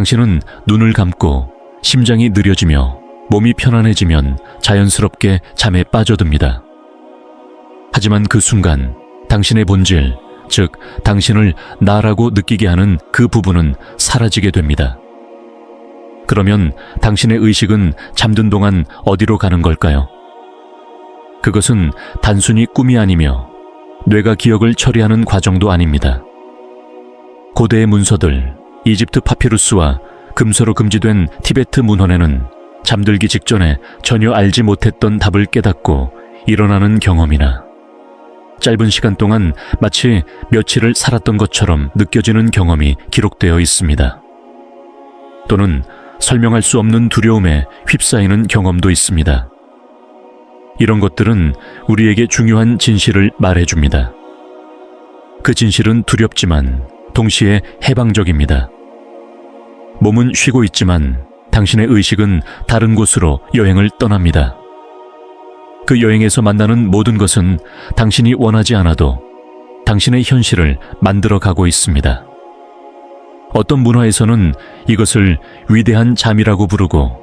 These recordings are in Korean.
당신은 눈을 감고 심장이 느려지며 몸이 편안해지면 자연스럽게 잠에 빠져듭니다. 하지만 그 순간 당신의 본질, 즉 당신을 나라고 느끼게 하는 그 부분은 사라지게 됩니다. 그러면 당신의 의식은 잠든 동안 어디로 가는 걸까요? 그것은 단순히 꿈이 아니며 뇌가 기억을 처리하는 과정도 아닙니다. 고대의 문서들, 이집트 파피루스와 금서로 금지된 티베트 문헌에는 잠들기 직전에 전혀 알지 못했던 답을 깨닫고 일어나는 경험이나 짧은 시간 동안 마치 며칠을 살았던 것처럼 느껴지는 경험이 기록되어 있습니다. 또는 설명할 수 없는 두려움에 휩싸이는 경험도 있습니다. 이런 것들은 우리에게 중요한 진실을 말해줍니다. 그 진실은 두렵지만 동시에 해방적입니다. 몸은 쉬고 있지만 당신의 의식은 다른 곳으로 여행을 떠납니다. 그 여행에서 만나는 모든 것은 당신이 원하지 않아도 당신의 현실을 만들어 가고 있습니다. 어떤 문화에서는 이것을 위대한 잠이라고 부르고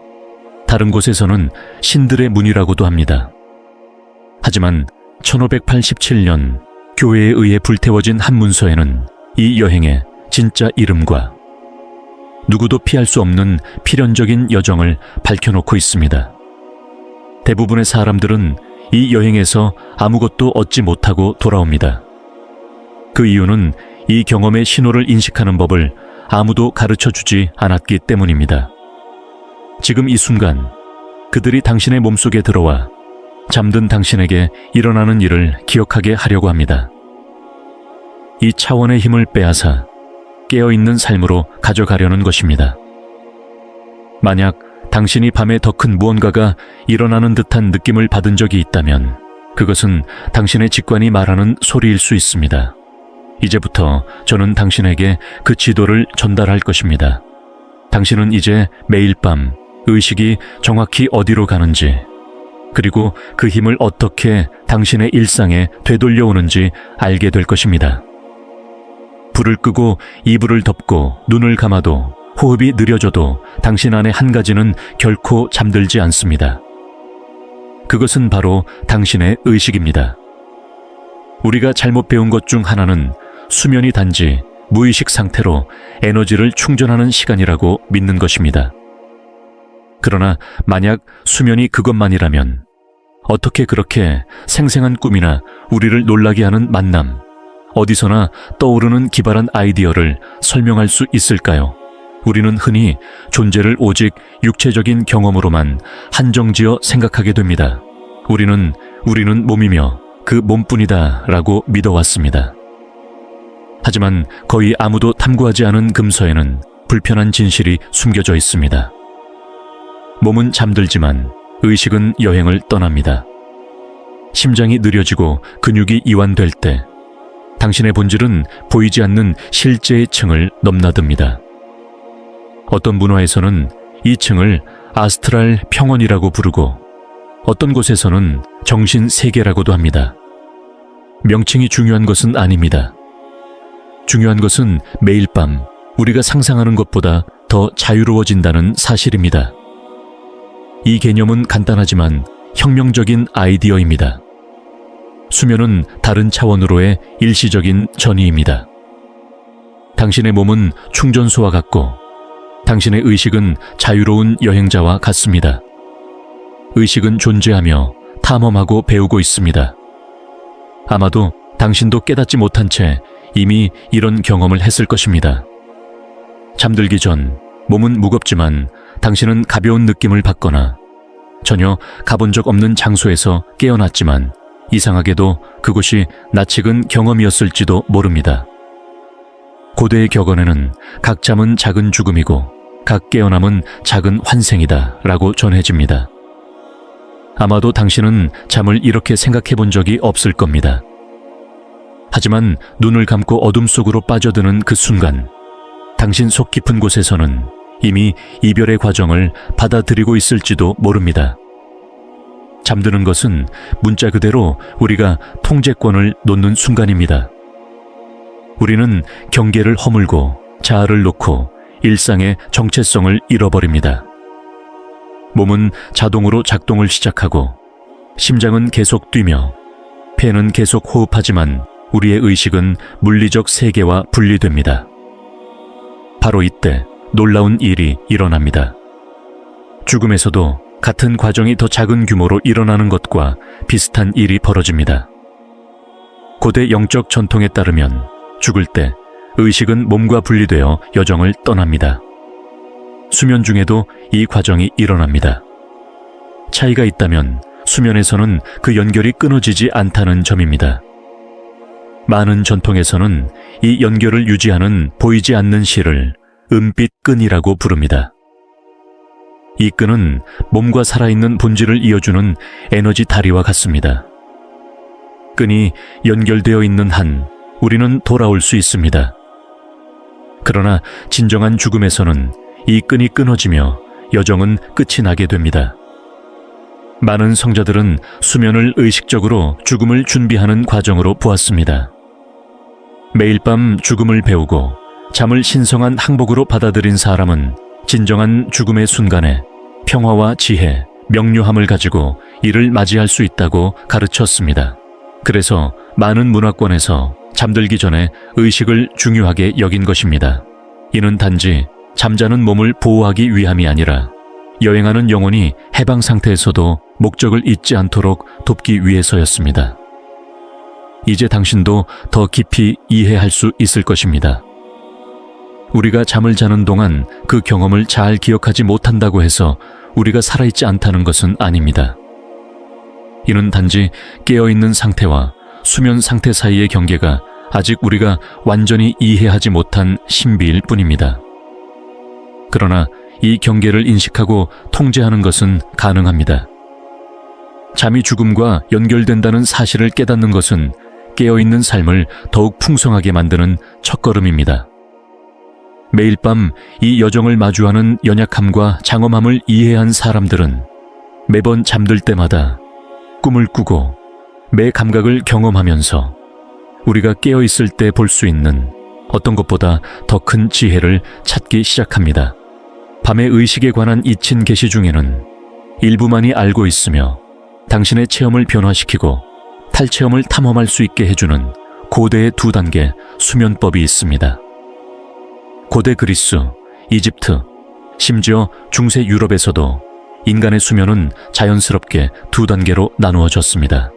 다른 곳에서는 신들의 문이라고도 합니다. 하지만 1587년 교회에 의해 불태워진 한 문서에는 이 여행의 진짜 이름과 누구도 피할 수 없는 필연적인 여정을 밝혀놓고 있습니다. 대부분의 사람들은 이 여행에서 아무것도 얻지 못하고 돌아옵니다. 그 이유는 이 경험의 신호를 인식하는 법을 아무도 가르쳐주지 않았기 때문입니다. 지금 이 순간 그들이 당신의 몸속에 들어와 잠든 당신에게 일어나는 일을 기억하게 하려고 합니다. 이 차원의 힘을 빼앗아 깨어있는 삶으로 가져가려는 것입니다. 만약 당신이 밤에 더 큰 무언가가 일어나는 듯한 느낌을 받은 적이 있다면 그것은 당신의 직관이 말하는 소리일 수 있습니다. 이제부터 저는 당신에게 그 지도를 전달할 것입니다. 당신은 이제 매일 밤 의식이 정확히 어디로 가는지, 그리고 그 힘을 어떻게 당신의 일상에 되돌려오는지 알게 될 것입니다. 불을 끄고 이불을 덮고 눈을 감아도 호흡이 느려져도 당신 안에 한 가지는 결코 잠들지 않습니다. 그것은 바로 당신의 의식입니다. 우리가 잘못 배운 것 중 하나는 수면이 단지 무의식 상태로 에너지를 충전하는 시간이라고 믿는 것입니다. 그러나 만약 수면이 그것만이라면 어떻게 그렇게 생생한 꿈이나 우리를 놀라게 하는 만남, 어디서나 떠오르는 기발한 아이디어를 설명할 수 있을까요? 우리는 흔히 존재를 오직 육체적인 경험으로만 한정지어 생각하게 됩니다. 우리는 몸이며 그 몸뿐이다 라고 믿어왔습니다. 하지만 거의 아무도 탐구하지 않은 금서에는 불편한 진실이 숨겨져 있습니다. 몸은 잠들지만 의식은 여행을 떠납니다. 심장이 느려지고 근육이 이완될 때 당신의 본질은 보이지 않는 실제의 층을 넘나듭니다. 어떤 문화에서는 이 층을 아스트랄 평원이라고 부르고 어떤 곳에서는 정신 세계라고도 합니다. 명칭이 중요한 것은 아닙니다. 중요한 것은 매일 밤 우리가 상상하는 것보다 더 자유로워진다는 사실입니다. 이 개념은 간단하지만 혁명적인 아이디어입니다. 수면은 다른 차원으로의 일시적인 전이입니다. 당신의 몸은 충전소와 같고 당신의 의식은 자유로운 여행자와 같습니다. 의식은 존재하며 탐험하고 배우고 있습니다. 아마도 당신도 깨닫지 못한 채 이미 이런 경험을 했을 것입니다. 잠들기 전 몸은 무겁지만 당신은 가벼운 느낌을 받거나 전혀 가본 적 없는 장소에서 깨어났지만 이상하게도 그곳이 낯익은 경험이었을지도 모릅니다. 고대의 격언에는 각 잠은 작은 죽음이고 각 깨어남은 작은 환생이다 라고 전해집니다. 아마도 당신은 잠을 이렇게 생각해 본 적이 없을 겁니다. 하지만 눈을 감고 어둠 속으로 빠져드는 그 순간 당신 속 깊은 곳에서는 이미 이별의 과정을 받아들이고 있을지도 모릅니다. 잠드는 것은 문자 그대로 우리가 통제권을 놓는 순간입니다. 우리는 경계를 허물고 자아를 놓고 일상의 정체성을 잃어버립니다. 몸은 자동으로 작동을 시작하고 심장은 계속 뛰며 폐는 계속 호흡하지만 우리의 의식은 물리적 세계와 분리됩니다. 바로 이때 놀라운 일이 일어납니다. 죽음에서도 같은 과정이 더 작은 규모로 일어나는 것과 비슷한 일이 벌어집니다. 고대 영적 전통에 따르면 죽을 때 의식은 몸과 분리되어 여정을 떠납니다. 수면 중에도 이 과정이 일어납니다. 차이가 있다면 수면에서는 그 연결이 끊어지지 않다는 점입니다. 많은 전통에서는 이 연결을 유지하는 보이지 않는 실을 은빛 끈이라고 부릅니다. 이 끈은 몸과 살아있는 본질을 이어주는 에너지 다리와 같습니다. 끈이 연결되어 있는 한 우리는 돌아올 수 있습니다. 그러나 진정한 죽음에서는 이 끈이 끊어지며 여정은 끝이 나게 됩니다. 많은 성자들은 수면을 의식적으로 죽음을 준비하는 과정으로 보았습니다. 매일 밤 죽음을 배우고 잠을 신성한 항복으로 받아들인 사람은 진정한 죽음의 순간에 평화와 지혜, 명료함을 가지고 이를 맞이할 수 있다고 가르쳤습니다. 그래서 많은 문화권에서 잠들기 전에 의식을 중요하게 여긴 것입니다. 이는 단지 잠자는 몸을 보호하기 위함이 아니라 여행하는 영혼이 해방 상태에서도 목적을 잊지 않도록 돕기 위해서였습니다. 이제 당신도 더 깊이 이해할 수 있을 것입니다. 우리가 잠을 자는 동안 그 경험을 잘 기억하지 못한다고 해서 우리가 살아있지 않다는 것은 아닙니다. 이는 단지 깨어있는 상태와 수면 상태 사이의 경계가 아직 우리가 완전히 이해하지 못한 신비일 뿐입니다. 그러나 이 경계를 인식하고 통제하는 것은 가능합니다. 잠이 죽음과 연결된다는 사실을 깨닫는 것은 깨어있는 삶을 더욱 풍성하게 만드는 첫걸음입니다. 매일 밤 이 여정을 마주하는 연약함과 장엄함을 이해한 사람들은 매번 잠들 때마다 꿈을 꾸고 매 감각을 경험하면서 우리가 깨어있을 때 볼 수 있는 어떤 것보다 더 큰 지혜를 찾기 시작합니다. 밤의 의식에 관한 잊힌 계시 중에는 일부만이 알고 있으며 당신의 체험을 변화시키고 탈체험을 탐험할 수 있게 해주는 고대의 2단계 수면법이 있습니다. 고대 그리스, 이집트, 심지어 중세 유럽에서도 인간의 수면은 자연스럽게 2단계로 나누어졌습니다.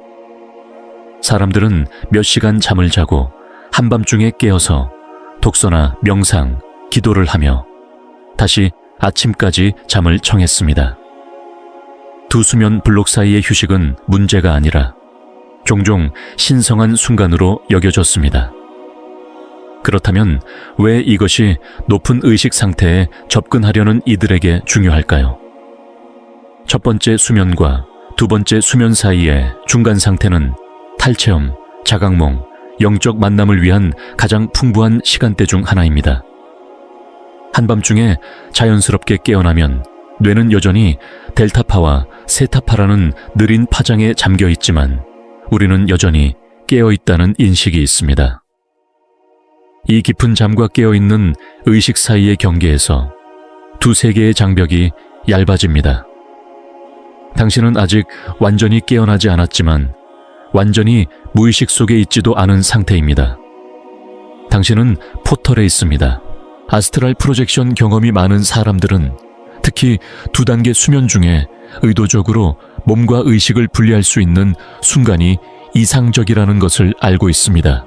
사람들은 몇 시간 잠을 자고 한밤중에 깨어서 독서나 명상, 기도를 하며 다시 아침까지 잠을 청했습니다. 두 수면 블록 사이의 휴식은 문제가 아니라 종종 신성한 순간으로 여겨졌습니다. 그렇다면 왜 이것이 높은 의식 상태에 접근하려는 이들에게 중요할까요? 첫 번째 수면과 두 번째 수면 사이의 중간 상태는 탈체험, 자각몽, 영적 만남을 위한 가장 풍부한 시간대 중 하나입니다. 한밤중에 자연스럽게 깨어나면 뇌는 여전히 델타파와 세타파라는 느린 파장에 잠겨 있지만 우리는 여전히 깨어있다는 인식이 있습니다. 이 깊은 잠과 깨어있는 의식 사이의 경계에서 두세 개의 장벽이 얇아집니다. 당신은 아직 완전히 깨어나지 않았지만 완전히 무의식 속에 있지도 않은 상태입니다. 당신은 포털에 있습니다. 아스트랄 프로젝션 경험이 많은 사람들은 특히 2단계 수면 중에 의도적으로 몸과 의식을 분리할 수 있는 순간이 이상적이라는 것을 알고 있습니다.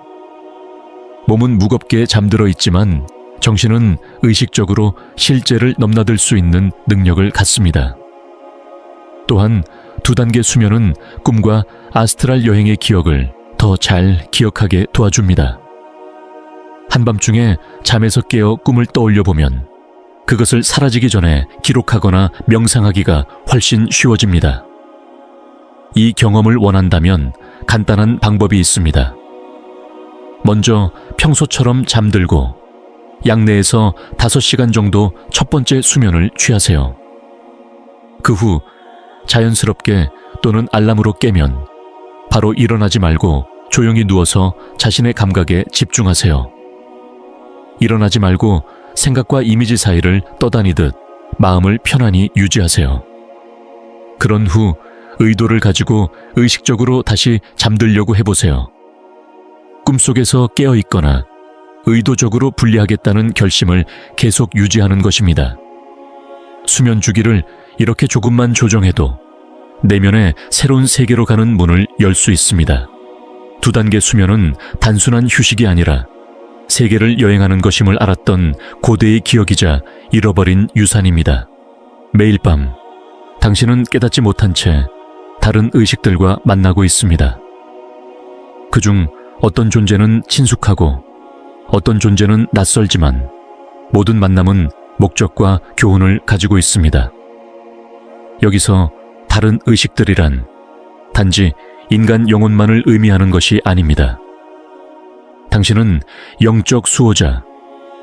몸은 무겁게 잠들어 있지만 정신은 의식적으로 실제를 넘나들 수 있는 능력을 갖습니다. 또한 2단계 수면은 꿈과 아스트랄 여행의 기억을 더 잘 기억하게 도와줍니다. 한밤중에 잠에서 깨어 꿈을 떠올려 보면 그것을 사라지기 전에 기록하거나 명상하기가 훨씬 쉬워집니다. 이 경험을 원한다면 간단한 방법이 있습니다. 먼저 평소처럼 잠들고 약내에서 5시간 정도 첫 번째 수면을 취하세요. 그 후 자연스럽게 또는 알람으로 깨면 바로 일어나지 말고 조용히 누워서 자신의 감각에 집중하세요. 일어나지 말고 생각과 이미지 사이를 떠다니듯 마음을 편안히 유지하세요. 그런 후 의도를 가지고 의식적으로 다시 잠들려고 해보세요. 꿈속에서 깨어있거나 의도적으로 분리하겠다는 결심을 계속 유지하는 것입니다. 수면 주기를 이렇게 조금만 조정해도 내면의 새로운 세계로 가는 문을 열 수 있습니다. 2단계 수면은 단순한 휴식이 아니라 세계를 여행하는 것임을 알았던 고대의 기억이자 잃어버린 유산입니다. 매일 밤 당신은 깨닫지 못한 채 다른 의식들과 만나고 있습니다. 그중 어떤 존재는 친숙하고 어떤 존재는 낯설지만 모든 만남은 목적과 교훈을 가지고 있습니다. 여기서 다른 의식들이란 단지 인간 영혼만을 의미하는 것이 아닙니다. 당신은 영적 수호자,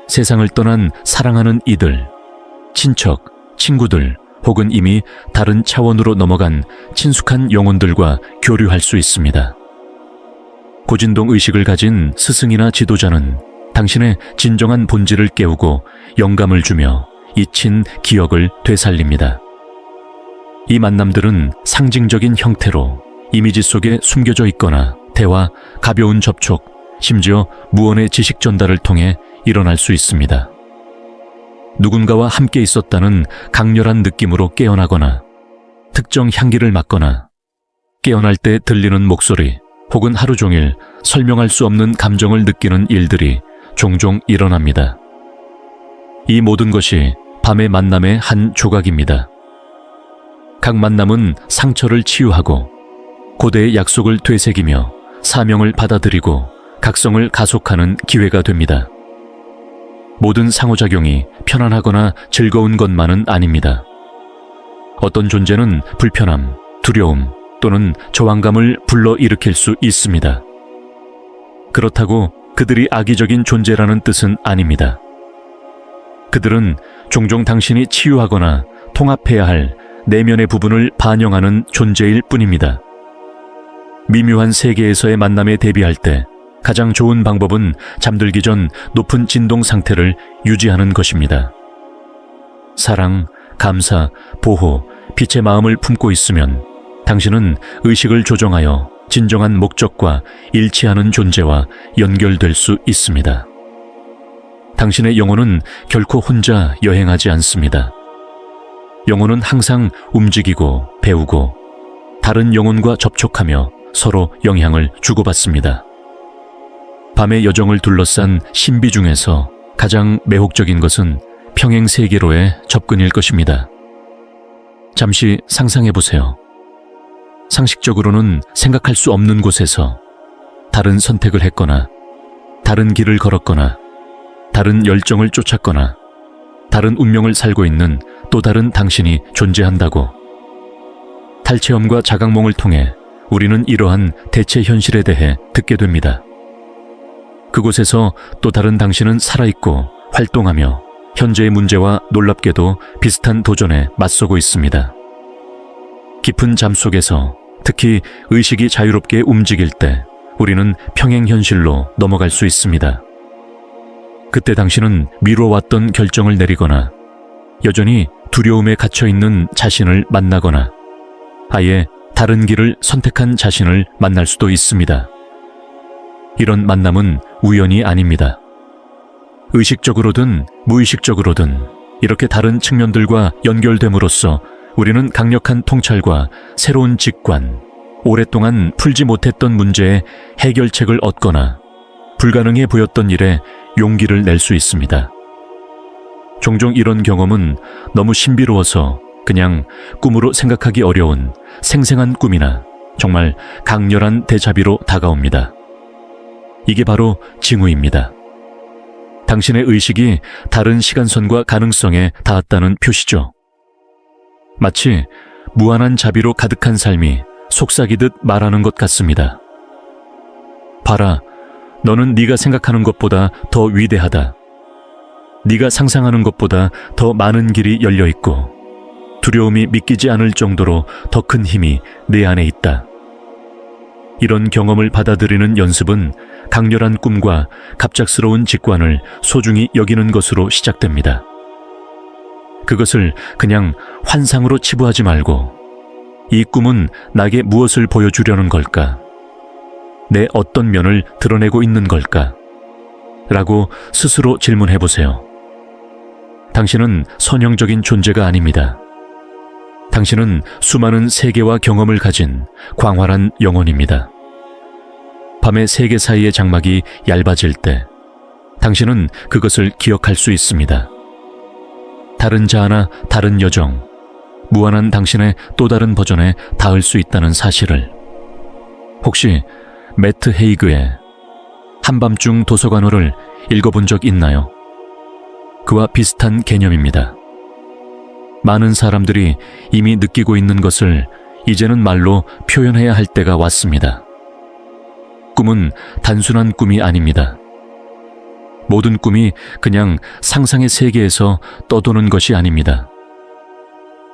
세상을 떠난 사랑하는 이들, 친척, 친구들 혹은 이미 다른 차원으로 넘어간 친숙한 영혼들과 교류할 수 있습니다. 고진동 의식을 가진 스승이나 지도자는 당신의 진정한 본질을 깨우고 영감을 주며 잊힌 기억을 되살립니다. 이 만남들은 상징적인 형태로 이미지 속에 숨겨져 있거나 대화, 가벼운 접촉, 심지어 무언의 지식 전달을 통해 일어날 수 있습니다. 누군가와 함께 있었다는 강렬한 느낌으로 깨어나거나 특정 향기를 맡거나 깨어날 때 들리는 목소리 혹은 하루 종일 설명할 수 없는 감정을 느끼는 일들이 종종 일어납니다. 이 모든 것이 밤의 만남의 한 조각입니다. 각 만남은 상처를 치유하고 고대의 약속을 되새기며 사명을 받아들이고 각성을 가속하는 기회가 됩니다. 모든 상호작용이 편안하거나 즐거운 것만은 아닙니다. 어떤 존재는 불편함, 두려움 또는 저항감을 불러일으킬 수 있습니다. 그렇다고 그들이 악의적인 존재라는 뜻은 아닙니다. 그들은 종종 당신이 치유하거나 통합해야 할 내면의 부분을 반영하는 존재일 뿐입니다. 미묘한 세계에서의 만남에 대비할 때 가장 좋은 방법은 잠들기 전 높은 진동 상태를 유지하는 것입니다. 사랑, 감사, 보호, 빛의 마음을 품고 있으면 당신은 의식을 조정하여 진정한 목적과 일치하는 존재와 연결될 수 있습니다. 당신의 영혼은 결코 혼자 여행하지 않습니다. 영혼은 항상 움직이고 배우고 다른 영혼과 접촉하며 서로 영향을 주고받습니다. 밤의 여정을 둘러싼 신비 중에서 가장 매혹적인 것은 평행 세계로의 접근일 것입니다. 잠시 상상해보세요. 상식적으로는 생각할 수 없는 곳에서 다른 선택을 했거나 다른 길을 걸었거나 다른 열정을 쫓았거나 다른 운명을 살고 있는 또 다른 당신이 존재한다고. 탈체험과 자각몽을 통해 우리는 이러한 대체 현실에 대해 듣게 됩니다. 그곳에서 또 다른 당신은 살아있고 활동하며 현재의 문제와 놀랍게도 비슷한 도전에 맞서고 있습니다. 깊은 잠 속에서 특히 의식이 자유롭게 움직일 때 우리는 평행 현실로 넘어갈 수 있습니다. 그때 당신은 미뤄왔던 결정을 내리거나 여전히 두려움에 갇혀있는 자신을 만나거나 아예 다른 길을 선택한 자신을 만날 수도 있습니다. 이런 만남은 우연이 아닙니다. 의식적으로든 무의식적으로든 이렇게 다른 측면들과 연결됨으로써 우리는 강력한 통찰과 새로운 직관, 오랫동안 풀지 못했던 문제의 해결책을 얻거나 불가능해 보였던 일에 용기를 낼 수 있습니다. 종종 이런 경험은 너무 신비로워서 그냥 꿈으로 생각하기 어려운 생생한 꿈이나 정말 강렬한 데자비로 다가옵니다. 이게 바로 징후입니다. 당신의 의식이 다른 시간선과 가능성에 닿았다는 표시죠. 마치 무한한 자비로 가득한 삶이 속삭이듯 말하는 것 같습니다. 봐라, 너는 네가 생각하는 것보다 더 위대하다. 네가 상상하는 것보다 더 많은 길이 열려 있고 두려움이 믿기지 않을 정도로 더 큰 힘이 내 안에 있다. 이런 경험을 받아들이는 연습은 강렬한 꿈과 갑작스러운 직관을 소중히 여기는 것으로 시작됩니다. 그것을 그냥 환상으로 치부하지 말고 이 꿈은 나에게 무엇을 보여주려는 걸까? 내 어떤 면을 드러내고 있는 걸까? 라고 스스로 질문해 보세요. 당신은 선형적인 존재가 아닙니다. 당신은 수많은 세계와 경험을 가진 광활한 영혼입니다. 밤의 세계 사이의 장막이 얇아질 때 당신은 그것을 기억할 수 있습니다. 다른 자아나 다른 여정, 무한한 당신의 또 다른 버전에 닿을 수 있다는 사실을. 혹시 매트 헤이그의 한밤중 도서관호를 읽어본 적 있나요? 그와 비슷한 개념입니다. 많은 사람들이 이미 느끼고 있는 것을 이제는 말로 표현해야 할 때가 왔습니다. 꿈은 단순한 꿈이 아닙니다. 모든 꿈이 그냥 상상의 세계에서 떠도는 것이 아닙니다.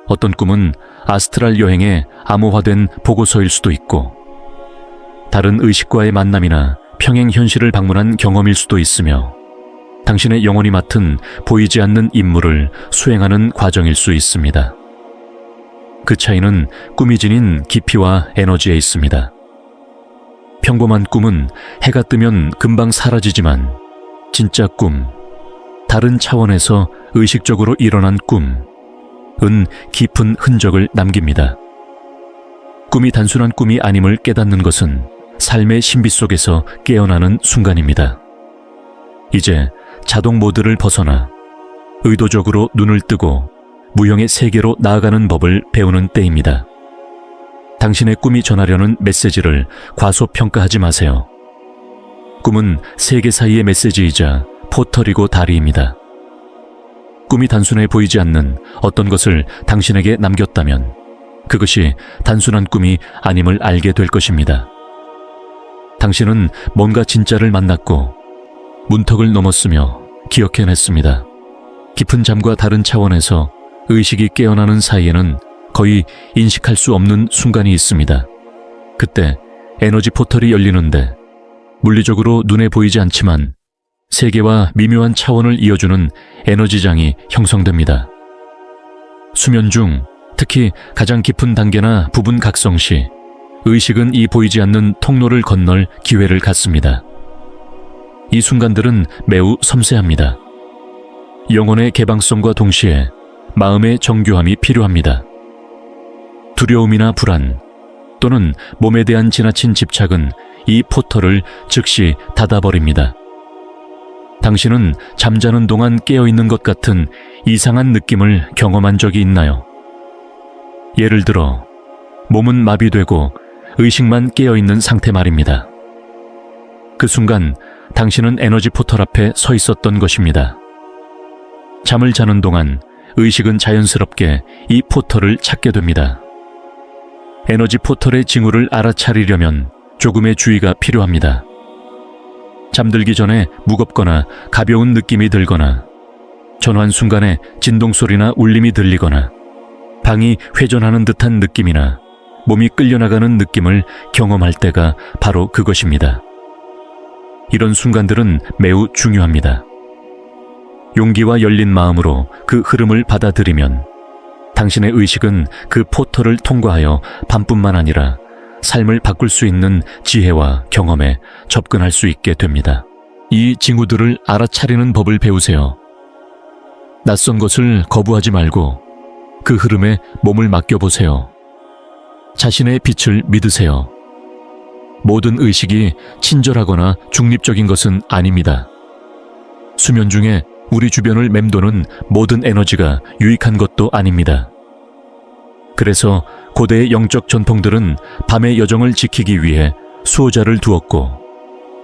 어떤 꿈은 아스트랄 여행의 암호화된 보고서일 수도 있고, 다른 의식과의 만남이나 평행 현실을 방문한 경험일 수도 있으며, 당신의 영혼이 맡은 보이지 않는 임무를 수행하는 과정일 수 있습니다. 그 차이는 꿈이 지닌 깊이와 에너지에 있습니다. 평범한 꿈은 해가 뜨면 금방 사라지지만 진짜 꿈, 다른 차원에서 의식적으로 일어난 꿈은 깊은 흔적을 남깁니다. 꿈이 단순한 꿈이 아님을 깨닫는 것은 삶의 신비 속에서 깨어나는 순간입니다. 이제 자동 모드를 벗어나 의도적으로 눈을 뜨고 무형의 세계로 나아가는 법을 배우는 때입니다. 당신의 꿈이 전하려는 메시지를 과소평가하지 마세요. 꿈은 세계 사이의 메시지이자 포털이고 다리입니다. 꿈이 단순해 보이지 않는 어떤 것을 당신에게 남겼다면 그것이 단순한 꿈이 아님을 알게 될 것입니다. 당신은 뭔가 진짜를 만났고 문턱을 넘었으며 기억해냈습니다. 깊은 잠과 다른 차원에서 의식이 깨어나는 사이에는 거의 인식할 수 없는 순간이 있습니다. 그때 에너지 포털이 열리는데 물리적으로 눈에 보이지 않지만 세계와 미묘한 차원을 이어주는 에너지장이 형성됩니다. 수면 중 특히 가장 깊은 단계나 부분 각성 시 의식은 이 보이지 않는 통로를 건널 기회를 갖습니다. 이 순간들은 매우 섬세합니다. 영혼의 개방성과 동시에 마음의 정교함이 필요합니다. 두려움이나 불안 또는 몸에 대한 지나친 집착은 이 포털을 즉시 닫아버립니다. 당신은 잠자는 동안 깨어있는 것 같은 이상한 느낌을 경험한 적이 있나요? 예를 들어 몸은 마비되고 의식만 깨어있는 상태 말입니다. 그 순간 당신은 에너지 포털 앞에 서 있었던 것입니다. 잠을 자는 동안 의식은 자연스럽게 이 포털을 찾게 됩니다. 에너지 포털의 징후를 알아차리려면 조금의 주의가 필요합니다. 잠들기 전에 무겁거나 가벼운 느낌이 들거나 전환 순간에 진동소리나 울림이 들리거나 방이 회전하는 듯한 느낌이나 몸이 끌려나가는 느낌을 경험할 때가 바로 그것입니다. 이런 순간들은 매우 중요합니다. 용기와 열린 마음으로 그 흐름을 받아들이면 당신의 의식은 그 포털을 통과하여 밤뿐만 아니라 삶을 바꿀 수 있는 지혜와 경험에 접근할 수 있게 됩니다. 이 징후들을 알아차리는 법을 배우세요. 낯선 것을 거부하지 말고 그 흐름에 몸을 맡겨보세요. 자신의 빛을 믿으세요. 모든 의식이 친절하거나 중립적인 것은 아닙니다. 수면 중에 우리 주변을 맴도는 모든 에너지가 유익한 것도 아닙니다. 그래서 고대의 영적 전통들은 밤의 여정을 지키기 위해 수호자를 두었고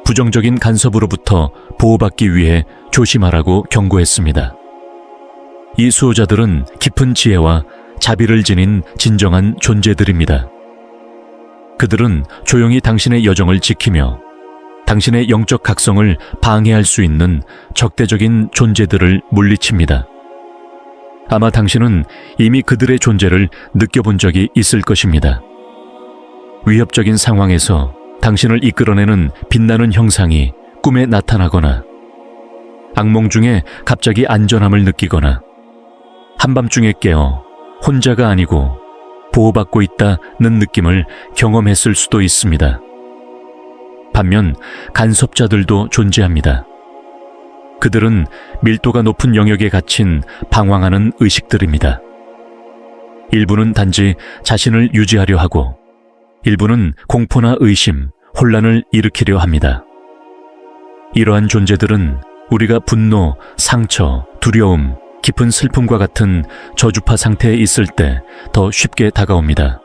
부정적인 간섭으로부터 보호받기 위해 조심하라고 경고했습니다. 이 수호자들은 깊은 지혜와 자비를 지닌 진정한 존재들입니다. 그들은 조용히 당신의 여정을 지키며 당신의 영적 각성을 방해할 수 있는 적대적인 존재들을 물리칩니다. 아마 당신은 이미 그들의 존재를 느껴본 적이 있을 것입니다. 위협적인 상황에서 당신을 이끌어내는 빛나는 형상이 꿈에 나타나거나 악몽 중에 갑자기 안전함을 느끼거나 한밤중에 깨어 혼자가 아니고 보호받고 있다는 느낌을 경험했을 수도 있습니다. 반면 간섭자들도 존재합니다. 그들은 밀도가 높은 영역에 갇힌 방황하는 의식들입니다. 일부는 단지 자신을 유지하려 하고 일부는 공포나 의심, 혼란을 일으키려 합니다. 이러한 존재들은 우리가 분노, 상처, 두려움, 깊은 슬픔과 같은 저주파 상태에 있을 때 더 쉽게 다가옵니다.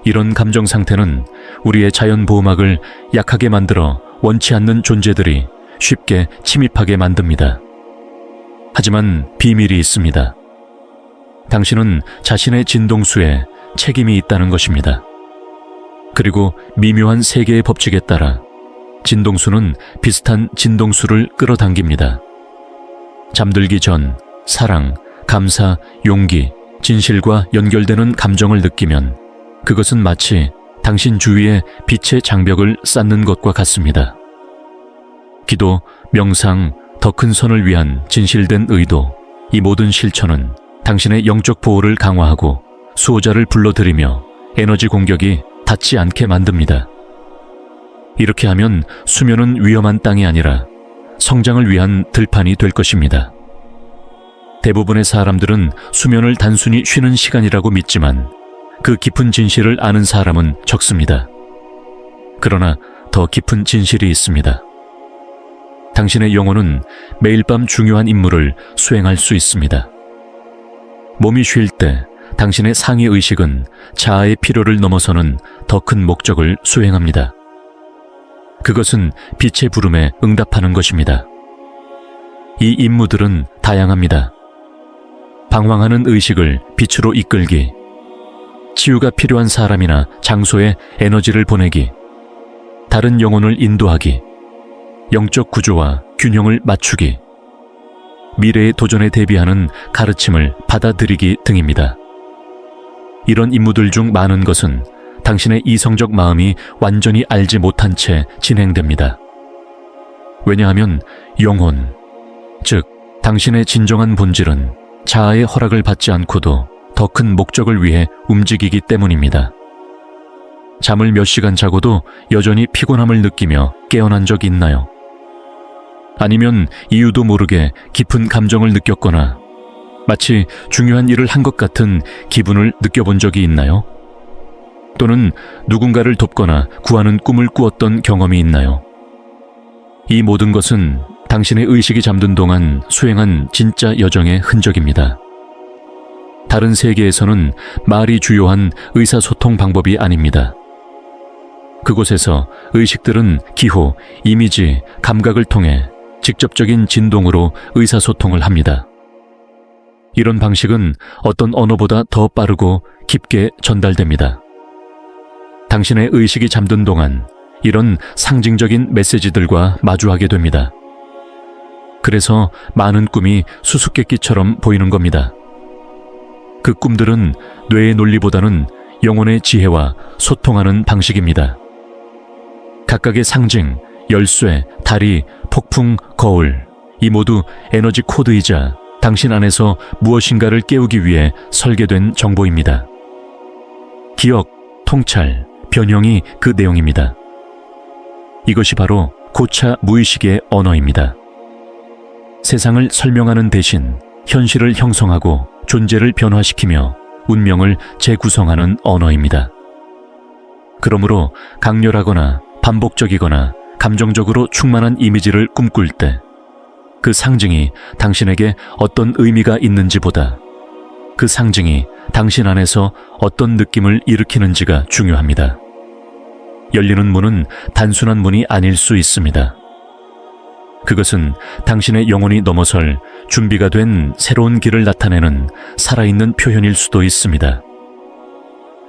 이런 감정 상태는 우리의 자연 보호막을 약하게 만들어 원치 않는 존재들이 쉽게 침입하게 만듭니다. 하지만 비밀이 있습니다. 당신은 자신의 진동수에 책임이 있다는 것입니다. 그리고 미묘한 세계의 법칙에 따라 진동수는 비슷한 진동수를 끌어당깁니다. 잠들기 전 사랑, 감사, 용기, 진실과 연결되는 감정을 느끼면 그것은 마치 당신 주위에 빛의 장벽을 쌓는 것과 같습니다. 기도, 명상, 더 큰 선을 위한 진실된 의도, 이 모든 실천은 당신의 영적 보호를 강화하고 수호자를 불러들이며 에너지 공격이 닿지 않게 만듭니다. 이렇게 하면 수면은 위험한 땅이 아니라 성장을 위한 들판이 될 것입니다. 대부분의 사람들은 수면을 단순히 쉬는 시간이라고 믿지만 그 깊은 진실을 아는 사람은 적습니다. 그러나 더 깊은 진실이 있습니다. 당신의 영혼은 매일 밤 중요한 임무를 수행할 수 있습니다. 몸이 쉴 때 당신의 상위 의식은 자아의 필요를 넘어서는 더 큰 목적을 수행합니다. 그것은 빛의 부름에 응답하는 것입니다. 이 임무들은 다양합니다. 방황하는 의식을 빛으로 이끌기, 치유가 필요한 사람이나 장소에 에너지를 보내기, 다른 영혼을 인도하기, 영적 구조와 균형을 맞추기, 미래의 도전에 대비하는 가르침을 받아들이기 등입니다. 이런 임무들 중 많은 것은 당신의 이성적 마음이 완전히 알지 못한 채 진행됩니다. 왜냐하면 영혼, 즉 당신의 진정한 본질은 자아의 허락을 받지 않고도 더 큰 목적을 위해 움직이기 때문입니다. 잠을 몇 시간 자고도 여전히 피곤함을 느끼며 깨어난 적 있나요? 아니면 이유도 모르게 깊은 감정을 느꼈거나 마치 중요한 일을 한 것 같은 기분을 느껴본 적이 있나요? 또는 누군가를 돕거나 구하는 꿈을 꾸었던 경험이 있나요? 이 모든 것은 당신의 의식이 잠든 동안 수행한 진짜 여정의 흔적입니다. 다른 세계에서는 말이 주요한 의사소통 방법이 아닙니다. 그곳에서 의식들은 기호, 이미지, 감각을 통해 직접적인 진동으로 의사소통을 합니다. 이런 방식은 어떤 언어보다 더 빠르고 깊게 전달됩니다. 당신의 의식이 잠든 동안 이런 상징적인 메시지들과 마주하게 됩니다. 그래서 많은 꿈이 수수께끼처럼 보이는 겁니다. 그 꿈들은 뇌의 논리보다는 영혼의 지혜와 소통하는 방식입니다. 각각의 상징, 열쇠, 다리, 폭풍, 거울, 이 모두 에너지 코드이자 당신 안에서 무엇인가를 깨우기 위해 설계된 정보입니다. 기억, 통찰, 변형이 그 내용입니다. 이것이 바로 고차 무의식의 언어입니다. 세상을 설명하는 대신 현실을 형성하고 존재를 변화시키며 운명을 재구성하는 언어입니다. 그러므로 강렬하거나 반복적이거나 감정적으로 충만한 이미지를 꿈꿀 때 그 상징이 당신에게 어떤 의미가 있는지보다 그 상징이 당신 안에서 어떤 느낌을 일으키는지가 중요합니다. 열리는 문은 단순한 문이 아닐 수 있습니다. 그것은 당신의 영혼이 넘어설 준비가 된 새로운 길을 나타내는 살아있는 표현일 수도 있습니다.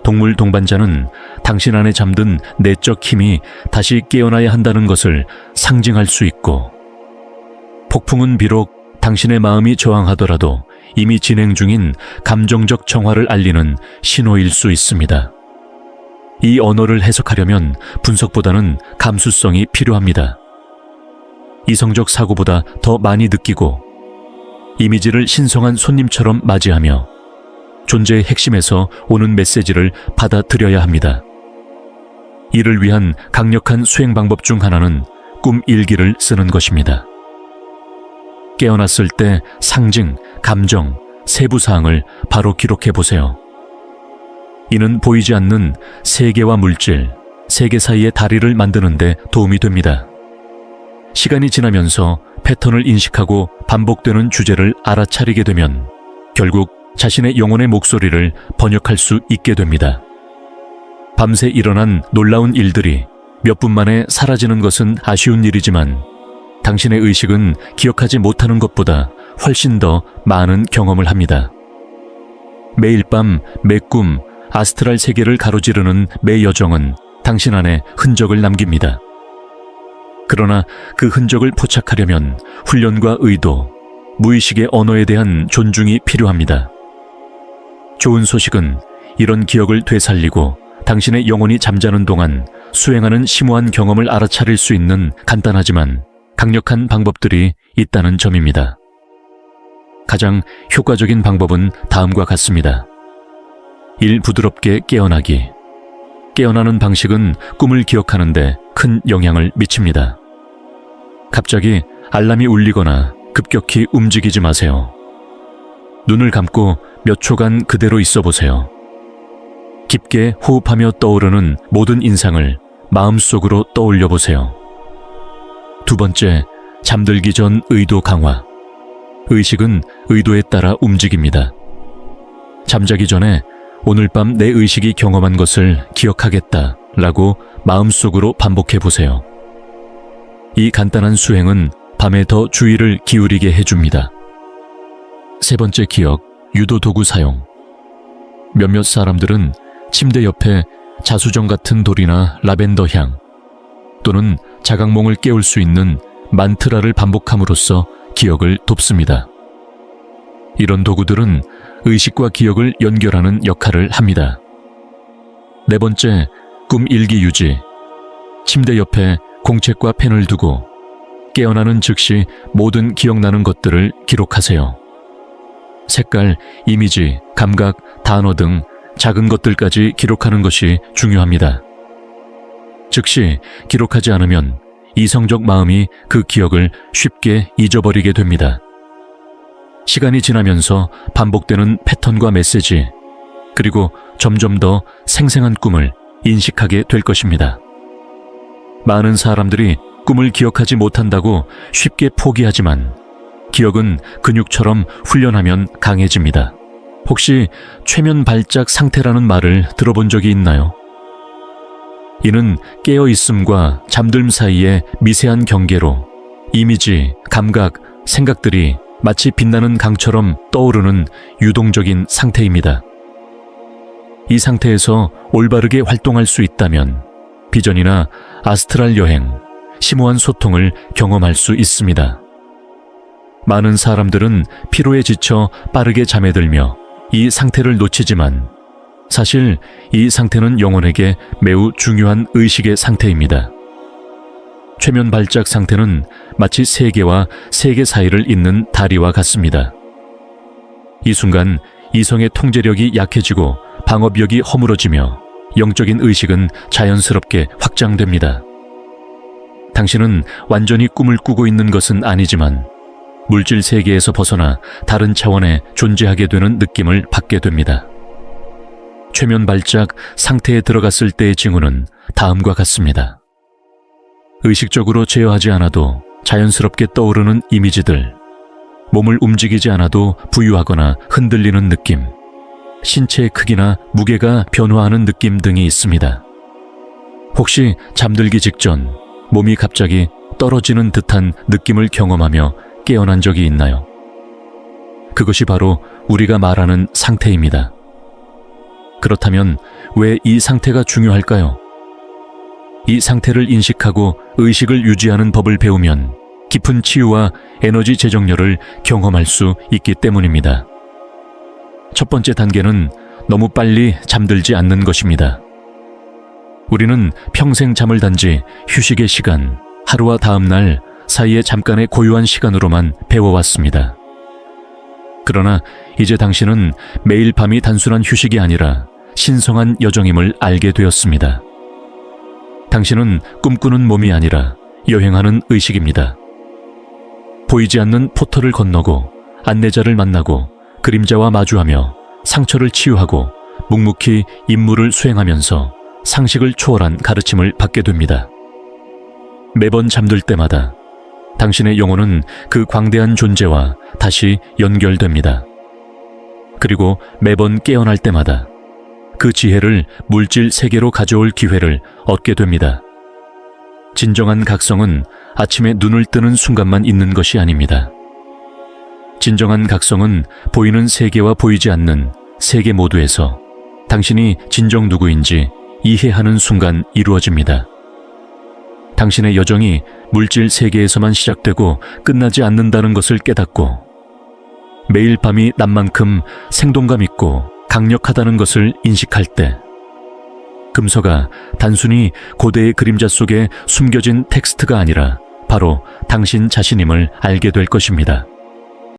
동물 동반자는 당신 안에 잠든 내적 힘이 다시 깨어나야 한다는 것을 상징할 수 있고, 폭풍은 비록 당신의 마음이 저항하더라도 이미 진행 중인 감정적 정화를 알리는 신호일 수 있습니다. 이 언어를 해석하려면 분석보다는 감수성이 필요합니다. 이성적 사고보다 더 많이 느끼고 이미지를 신성한 손님처럼 맞이하며 존재의 핵심에서 오는 메시지를 받아들여야 합니다. 이를 위한 강력한 수행 방법 중 하나는 꿈 일기를 쓰는 것입니다. 깨어났을 때 상징, 감정, 세부 사항을 바로 기록해 보세요. 이는 보이지 않는 세계와 물질, 세계 사이의 다리를 만드는 데 도움이 됩니다. 시간이 지나면서 패턴을 인식하고 반복되는 주제를 알아차리게 되면 결국 자신의 영혼의 목소리를 번역할 수 있게 됩니다. 밤새 일어난 놀라운 일들이 몇 분 만에 사라지는 것은 아쉬운 일이지만 당신의 의식은 기억하지 못하는 것보다 훨씬 더 많은 경험을 합니다. 매일 밤 매 꿈, 아스트랄 세계를 가로지르는 매 여정은 당신 안에 흔적을 남깁니다. 그러나 그 흔적을 포착하려면 훈련과 의도, 무의식의 언어에 대한 존중이 필요합니다. 좋은 소식은 이런 기억을 되살리고 당신의 영혼이 잠자는 동안 수행하는 심오한 경험을 알아차릴 수 있는 간단하지만 강력한 방법들이 있다는 점입니다. 가장 효과적인 방법은 다음과 같습니다. 1. 부드럽게 깨어나기. 깨어나는 방식은 꿈을 기억하는 데 큰 영향을 미칩니다. 갑자기 알람이 울리거나 급격히 움직이지 마세요. 눈을 감고 몇 초간 그대로 있어 보세요. 깊게 호흡하며 떠오르는 모든 인상을 마음속으로 떠올려 보세요. 2번째, 잠들기 전 의도 강화. 의식은 의도에 따라 움직입니다. 잠자기 전에 오늘 밤 내 의식이 경험한 것을 기억하겠다 라고 마음속으로 반복해 보세요. 이 간단한 수행은 밤에 더 주의를 기울이게 해줍니다. 3번째 기억, 유도 도구 사용. 몇몇 사람들은 침대 옆에 자수정 같은 돌이나 라벤더 향 또는 자각몽을 깨울 수 있는 만트라를 반복함으로써 기억을 돕습니다. 이런 도구들은 의식과 기억을 연결하는 역할을 합니다. 4번째, 꿈 일기 유지. 침대 옆에 공책과 펜을 두고 깨어나는 즉시 모든 기억나는 것들을 기록하세요. 색깔, 이미지, 감각, 단어 등 작은 것들까지 기록하는 것이 중요합니다. 즉시 기록하지 않으면 이성적 마음이 그 기억을 쉽게 잊어버리게 됩니다. 시간이 지나면서 반복되는 패턴과 메시지, 그리고 점점 더 생생한 꿈을 인식하게 될 것입니다. 많은 사람들이 꿈을 기억하지 못한다고 쉽게 포기하지만 기억은 근육처럼 훈련하면 강해집니다. 혹시 최면 발작 상태라는 말을 들어본 적이 있나요? 이는 깨어있음과 잠듦 사이의 미세한 경계로 이미지, 감각, 생각들이 마치 빛나는 강처럼 떠오르는 유동적인 상태입니다. 이 상태에서 올바르게 활동할 수 있다면 비전이나 아스트랄 여행, 심오한 소통을 경험할 수 있습니다. 많은 사람들은 피로에 지쳐 빠르게 잠에 들며 이 상태를 놓치지만 사실 이 상태는 영혼에게 매우 중요한 의식의 상태입니다. 최면 발작 상태는 마치 세계와 세계 사이를 잇는 다리와 같습니다. 이 순간 이성의 통제력이 약해지고 방어벽이 허물어지며 영적인 의식은 자연스럽게 확장됩니다. 당신은 완전히 꿈을 꾸고 있는 것은 아니지만 물질 세계에서 벗어나 다른 차원에 존재하게 되는 느낌을 받게 됩니다. 최면 발작 상태에 들어갔을 때의 징후는 다음과 같습니다. 의식적으로 제어하지 않아도 자연스럽게 떠오르는 이미지들, 몸을 움직이지 않아도 부유하거나 흔들리는 느낌, 신체의 크기나 무게가 변화하는 느낌 등이 있습니다. 혹시 잠들기 직전 몸이 갑자기 떨어지는 듯한 느낌을 경험하며 깨어난 적이 있나요? 그것이 바로 우리가 말하는 상태입니다. 그렇다면 왜 이 상태가 중요할까요? 이 상태를 인식하고 의식을 유지하는 법을 배우면 깊은 치유와 에너지 재정렬을 경험할 수 있기 때문입니다. 첫 번째 단계는 너무 빨리 잠들지 않는 것입니다. 우리는 평생 잠을 단지 휴식의 시간, 하루와 다음 날 사이에 잠깐의 고요한 시간으로만 배워왔습니다. 그러나 이제 당신은 매일 밤이 단순한 휴식이 아니라 신성한 여정임을 알게 되었습니다. 당신은 꿈꾸는 몸이 아니라 여행하는 의식입니다. 보이지 않는 포털을 건너고 안내자를 만나고 그림자와 마주하며 상처를 치유하고 묵묵히 임무를 수행하면서 상식을 초월한 가르침을 받게 됩니다. 매번 잠들 때마다 당신의 영혼은 그 광대한 존재와 다시 연결됩니다. 그리고 매번 깨어날 때마다 그 지혜를 물질 세계로 가져올 기회를 얻게 됩니다. 진정한 각성은 아침에 눈을 뜨는 순간만 있는 것이 아닙니다. 진정한 각성은 보이는 세계와 보이지 않는 세계 모두에서 당신이 진정 누구인지 이해하는 순간 이루어집니다. 당신의 여정이 물질 세계에서만 시작되고 끝나지 않는다는 것을 깨닫고 매일 밤이 난 만큼 생동감 있고 강력하다는 것을 인식할 때 금서가 단순히 고대의 그림자 속에 숨겨진 텍스트가 아니라 바로 당신 자신임을 알게 될 것입니다.